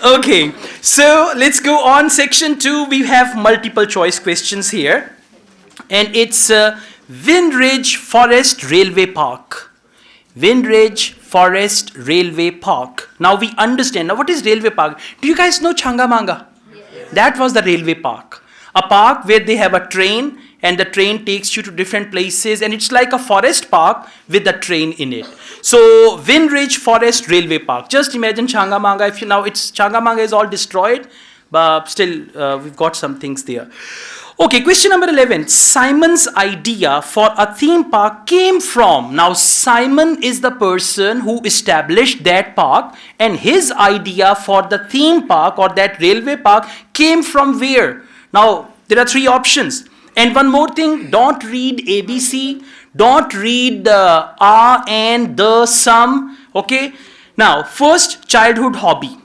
Okay, so let's go on. Section 2, we have multiple choice questions here. And it's Windridge Forest Railway Park. Windridge Forest Railway Park. Now we understand. Now what is railway park? Do you guys know Changamanga? Yes. That was the railway park. A park where they have a train and the train takes you to different places, and it's like a forest park with a train in it. So Windridge Forest Railway Park. Just imagine Changamanga. If you now it's Changamanga is all destroyed, but still we've got some things there. Okay, question number 11. Simon's idea for a theme park came from. Now Simon is the person who established that park, and his idea for the theme park or that railway park came from where? Now there are three options. And one more thing, don't read ABC, don't read the and the sum, okay? Now, first, childhood hobby.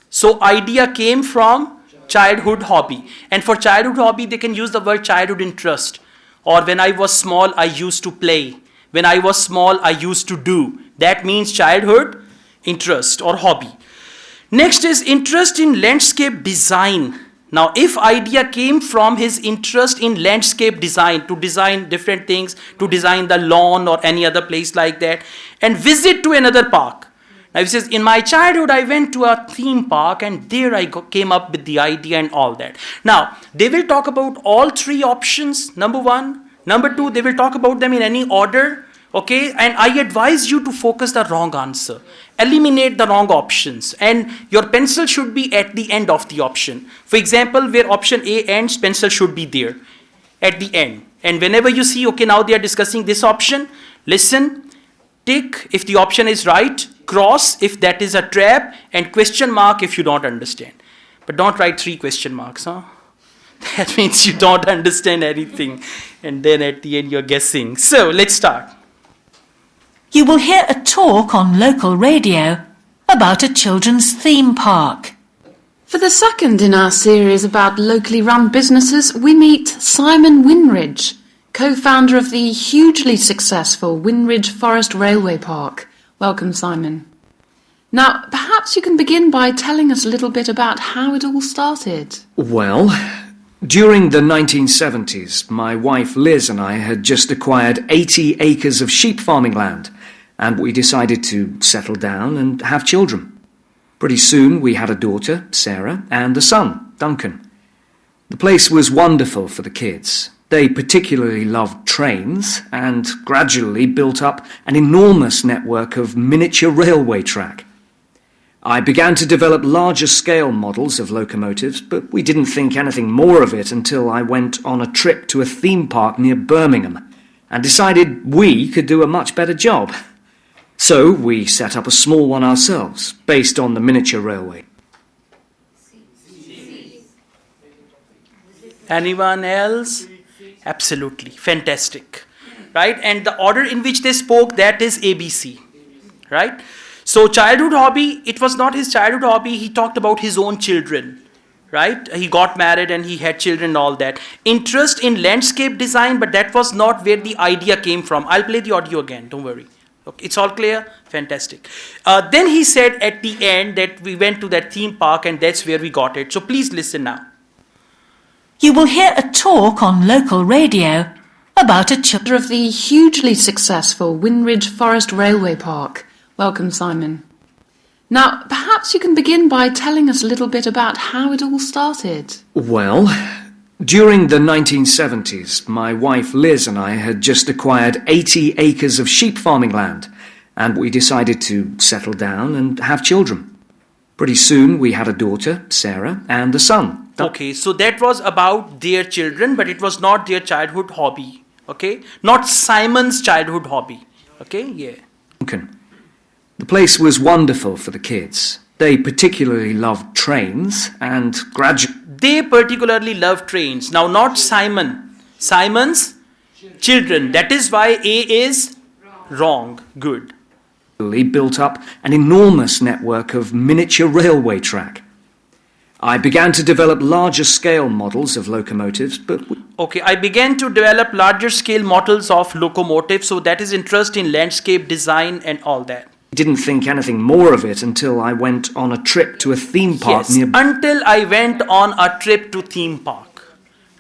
So, idea came from childhood hobby. And for childhood hobby, they can use the word childhood interest. Or when I was small, I used to play. When I was small, I used to do. That means childhood interest or hobby. Next is interest in landscape design. Now, if idea came from his interest in landscape design, to design different things, to design the lawn or any other place like that, and visit to another park. Now, he says, in my childhood, I went to a theme park and there I came up with the idea and all that. Now, they will talk about all three options, number one. Number two, they will talk about them in any order. Okay, and I advise you to focus the wrong answer. Eliminate the wrong options, and your pencil should be at the end of the option. For example, where option A ends, pencil should be there at the end. And whenever you see, okay, now they are discussing this option, listen, tick if the option is right, cross if that is a trap, and question mark if you don't understand. But don't write 3 question marks, huh? That means you don't understand anything, and then at the end you're guessing. So let's start. You will hear a talk on local radio about a children's theme park. For the second in our series about locally run businesses, we meet Simon Windridge, co-founder of the hugely successful Windridge Forest Railway Park. Welcome, Simon. Now, perhaps you can begin by telling us a little bit about how it all started. Well, during the 1970s, my wife Liz and I had just acquired 80 acres of sheep farming land, and we decided to settle down and have children. Pretty soon we had a daughter, Sarah, and a son, Duncan. The place was wonderful for the kids. They particularly loved trains and gradually built up an enormous network of miniature railway track. I began to develop larger scale models of locomotives, but we didn't think anything more of it until I went on a trip to a theme park near Birmingham and decided we could do a much better job. So we set up a small one ourselves, based on the miniature railway. Anyone else? Absolutely. Fantastic. Right? And the order in which they spoke, that is ABC. Right? So childhood hobby, it was not his childhood hobby. He talked about his own children. Right? He got married and he had children and all that. Interest in landscape design, but that was not where the idea came from. I'll play the audio again. Don't worry. Okay, it's all clear? Fantastic. Then he said at the end that we went to that theme park and that's where we got it. So please listen now. You will hear a talk on local radio about a children Of the hugely successful Windridge Forest Railway Park. Welcome, Simon. Now, perhaps you can begin by telling us a little bit about how it all started. Well, during the 1970s, my wife Liz and I had just acquired 80 acres of sheep farming land, and we decided to settle down and have children. Pretty soon we had a daughter, Sarah, and a son. Okay, so that was about their children, but it was not their childhood hobby. Okay, not Simon's childhood hobby. Okay, yeah. Duncan. The place was wonderful for the kids. They particularly loved trains and They particularly love trains. Now, not Simon. Simon's children. That is why A is wrong. Good. built up an enormous network of miniature railway track. I began to develop larger scale models of locomotives, but... Okay, I began to develop larger scale models of locomotives, so that is interest in landscape design and all that. Didn't think anything more of it until I went on a trip to a theme park Yes, near... until I went on a trip to theme park.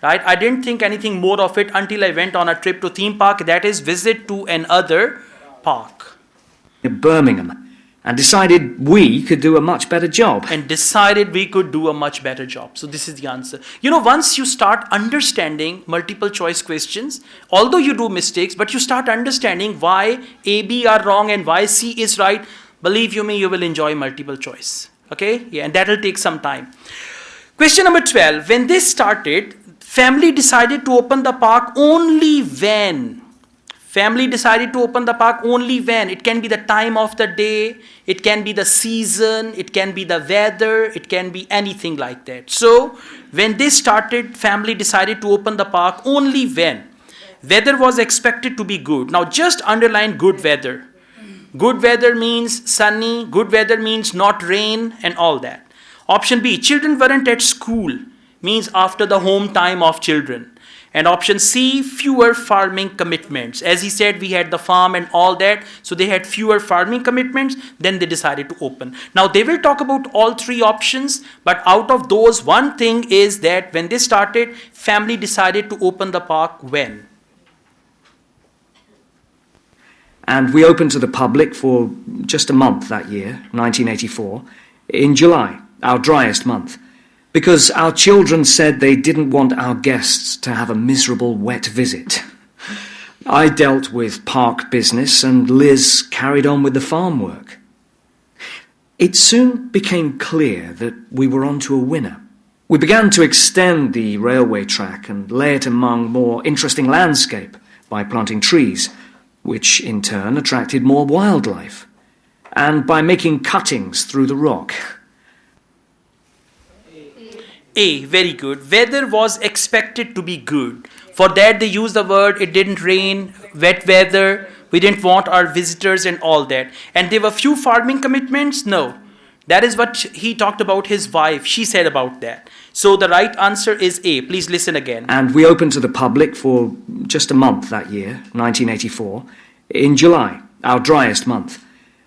Right? I didn't think anything more of it until I went on a trip to theme park, that is visit to another park. Birmingham, and decided we could do a much better job. And decided we could do a much better job. So this is the answer. You know, once you start understanding multiple choice questions, although you do mistakes, but you start understanding why A, B are wrong and why C is right, believe you me, you will enjoy multiple choice. Okay? Yeah, and that will take some time. Question number 12. When this started, family decided to open the park only when. Family decided to open the park only when. It can be the time of the day, it can be the season, it can be the weather, it can be anything like that. So, when this started, family decided to open the park only when. Weather was expected to be good. Now, just underline good weather. Good weather means sunny, good weather means not rain and all that. Option B, children weren't at school, means after the home time of children. And option C, fewer farming commitments. As he said, we had the farm and all that, so they had fewer farming commitments, then they decided to open. Now, they will talk about all three options, but out of those, one thing is that when they started, family decided to open the park when? And we opened to the public for just a month that year, 1984, in July, our driest month. Because our children said they didn't want our guests to have a miserable wet visit. I dealt with park business and Liz carried on with the farm work. It soon became clear that we were onto a winner. We began to extend the railway track and lay it among more interesting landscape by planting trees, which in turn attracted more wildlife, and by making cuttings through the rock. A, very good. Weather was expected to be good. For that they used the word, it didn't rain, wet weather, we didn't want our visitors and all that. And there were few farming commitments? No. That is what he talked about his wife. She said about that. So the right answer is A. Please listen again. And we opened to the public for just a month that year, 1984, in July, our driest month.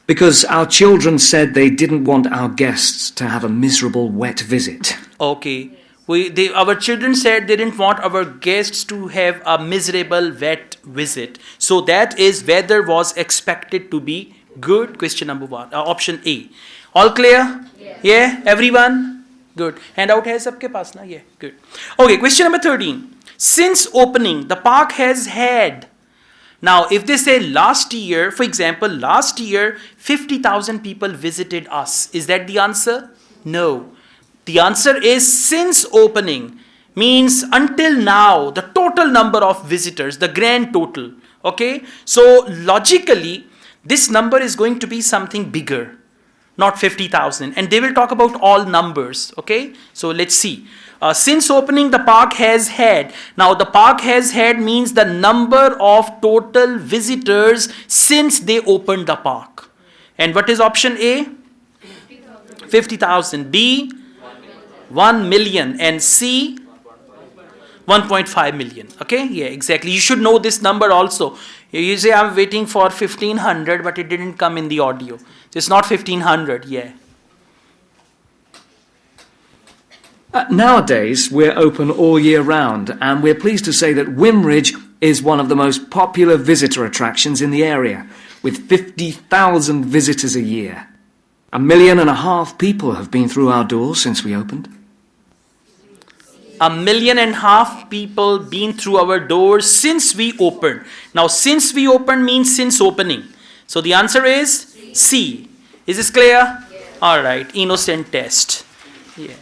Because our children said they didn't want our guests to have a miserable wet visit. Okay. Our children said they didn't want our guests to have a miserable wet visit. So that is weather was expected to be good. Question number 1. Option A. All clear? Yeah? Everyone? Good. Handout hai sabke paas na? Yeah. Good. Okay. Question number 13. Since opening, the park has had. Now, if they say last year, for example, last year, 50,000 people visited us. Is that the answer? No. The answer is since opening. Means until now, the total number of visitors, the grand total. Okay? So, logically, this number is going to be something bigger. Not 50,000. And they will talk about all numbers. Okay? So, let's see. Since opening, the park has had. Now, the park has had means the number of total visitors since they opened the park. And what is option A? 50,000. B? 1 million. And C? 1.5 million. Okay? Yeah, exactly. You should know this number also. You say, I'm waiting for 1500, but it didn't come in the audio. It's not 1500. Yeah. Nowadays, we're open all year round, and we're pleased to say that Wimridge is one of the most popular visitor attractions in the area, with 50,000 visitors a year. 1.5 million people have been through our doors since we opened. 1.5 million people been through our doors since we opened. Now, since we opened means since opening. So the answer is C. Is this clear? All right. Innocent test. Yeah.